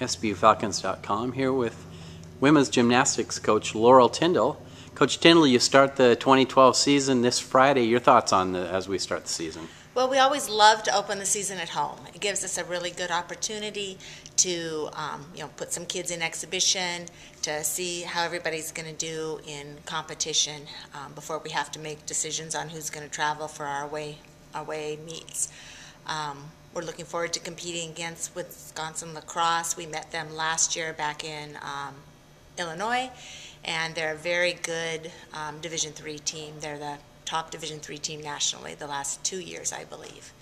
SPUFalcons.com, here with women's gymnastics coach Laurel Tindall. Coach Tindall, you start the 2012 season this Friday. Your thoughts on as we start the season? Well, we always love to open the season at home. It gives us a really good opportunity to put some kids in exhibition, to see how everybody's going to do in competition before we have to make decisions on who's going to travel for our away meets. We're looking forward to competing against Wisconsin-La Crosse. We met them last year back in Illinois, and they're a very good Division III team. They're the top Division III team nationally the last 2 years, I believe.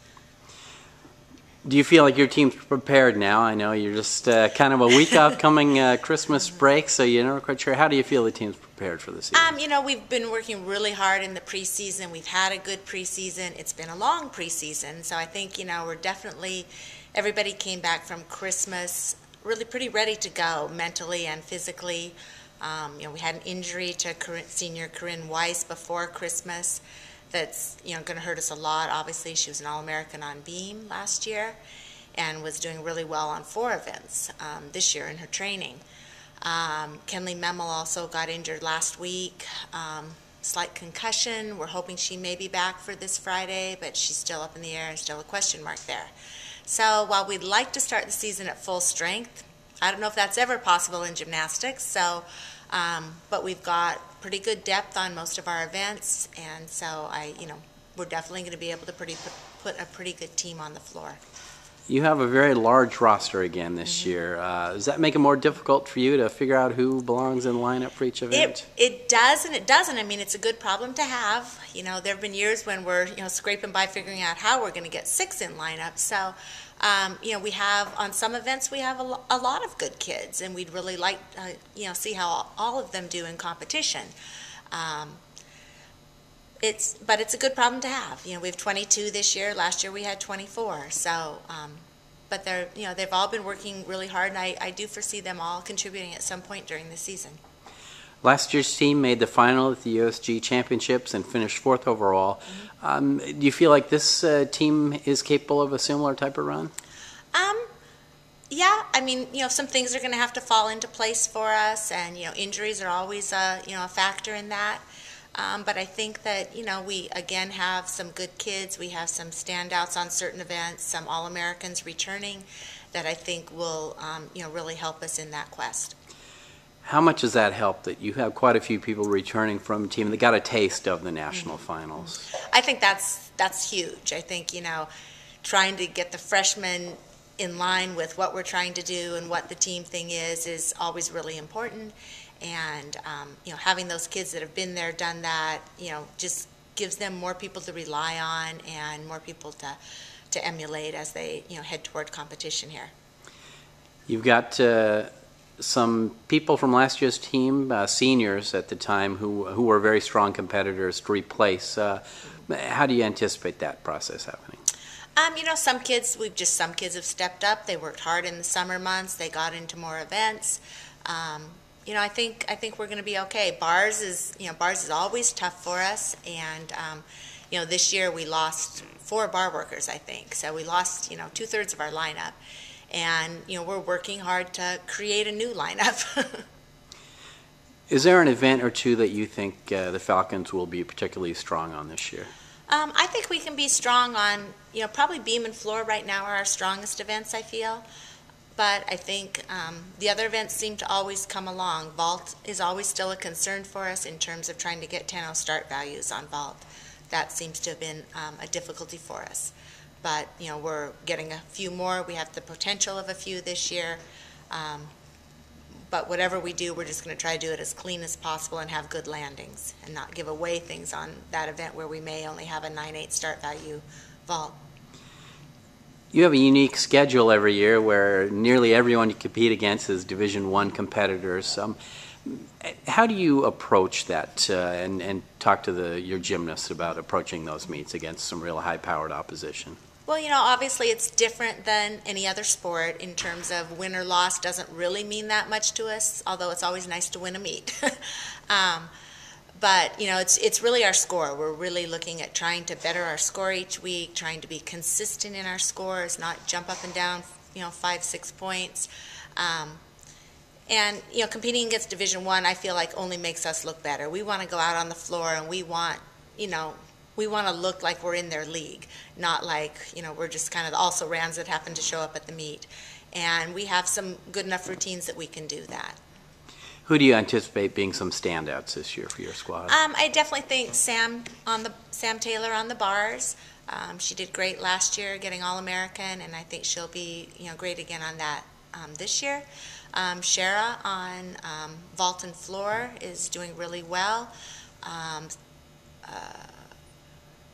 Do you feel like your team's prepared now? I know you're just kind of a week off coming Christmas break, so you're not quite sure. How do you feel the team's prepared for the season? We've been working really hard in the preseason. We've had a good preseason. It's been a long preseason, so I think, we're definitely, everybody came back from Christmas really pretty ready to go mentally and physically. We had an injury to senior Corinne Weiss before Christmas that's going to hurt us a lot. Obviously, she was an All-American on beam last year and was doing really well on 4 events this year in her training. Kenley Memel also got injured last week, slight concussion. We're hoping she may be back for this Friday, but she's still up in the air and still a question mark there. So while we'd like to start the season at full strength, I don't know if that's ever possible in gymnastics, but we've got pretty good depth on most of our events, and so we're definitely going to be able to put a pretty good team on the floor. You have a very large roster again this year. Does that make it more difficult for you to figure out who belongs in the lineup for each event? It does and it doesn't. I mean, it's a good problem to have. There have been years when we're scraping by figuring out how we're going to get 6 in lineup. So, we have, on some events, we have a lot of good kids, and we'd really like, see how all of them do in competition. But it's a good problem to have. We have 22 this year. Last year we had 24. So, but they've all been working really hard, and I do foresee them all contributing at some point during the season. Last year's team made the final at the USG Championships and finished 4th overall. Do you feel like this team is capable of a similar type of run? Yeah, I mean, some things are going to have to fall into place for us, and injuries are always a factor in that. But I think that we again have some good kids. We have some standouts on certain events, some All-Americans returning that I think will really help us in that quest. How much does that help that you have quite a few people returning from a team that got a taste of the national finals? I think that's huge. I think trying to get the freshmen in line with what we're trying to do and what the team thing is always really important. And having those kids that have been there, done that, just gives them more people to rely on and more people to emulate as they head toward competition here. You've got some people from last year's team, seniors at the time, who were very strong competitors to replace. How do you anticipate that process happening? Some kids have stepped up. They worked hard in the summer months. They got into more events. I think we're going to be okay. Bars is always tough for us, and this year we lost 4 bar workers, I think. So we lost 2/3 of our lineup, and we're working hard to create a new lineup. Is there an event or two that you think the Falcons will be particularly strong on this year? I think we can be strong on probably beam and floor right now are our strongest events, I feel. But I think the other events seem to always come along. Vault is always still a concern for us in terms of trying to get 10-0 start values on vault. That seems to have been a difficulty for us. But we're getting a few more. We have the potential of a few this year. But whatever we do, we're just going to try to do it as clean as possible and have good landings and not give away things on that event where we may only have a 9-8 start value vault. You have a unique schedule every year where nearly everyone you compete against is Division I competitors. How do you approach that and talk to your gymnasts about approaching those meets against some real high-powered opposition? Well, obviously it's different than any other sport in terms of win or loss doesn't really mean that much to us, although it's always nice to win a meet. But, it's really our score. We're really looking at trying to better our score each week, trying to be consistent in our scores, not jump up and down 5, 6 points. And, competing against Division I, I feel like only makes us look better. We want to go out on the floor and we want to look like we're in their league, not like, we're just kind of also-rans that happen to show up at the meet. And we have some good enough routines that we can do that. Who do you anticipate being some standouts this year for your squad? I definitely think Sam Taylor on the bars. She did great last year, getting All-American, and I think she'll be great again on that this year. Shara on vault and floor is doing really well.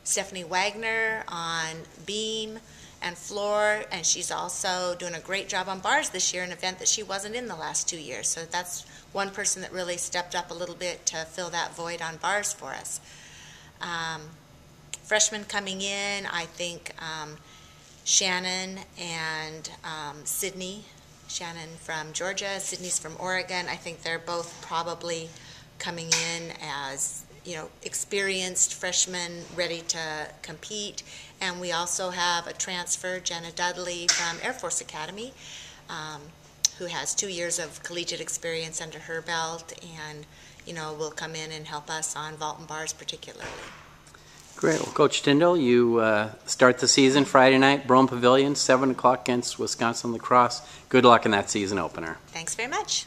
Stephanie Wagner on beam and floor, and she's also doing a great job on bars this year, an event that she wasn't in the last 2 years. So that's one person that really stepped up a little bit to fill that void on bars for us. Freshmen coming in, I think Shannon and Sydney. Shannon from Georgia, Sydney's from Oregon. I think they're both probably coming in as experienced freshmen ready to compete. And we also have a transfer, Jenna Dudley from Air Force Academy, who has 2 years of collegiate experience under her belt, and will come in and help us on vault and bars particularly. Great. Well, Coach Tindall, you start the season Friday night, Brome Pavilion, 7 o'clock against Wisconsin-La Crosse. Good luck in that season opener. Thanks very much.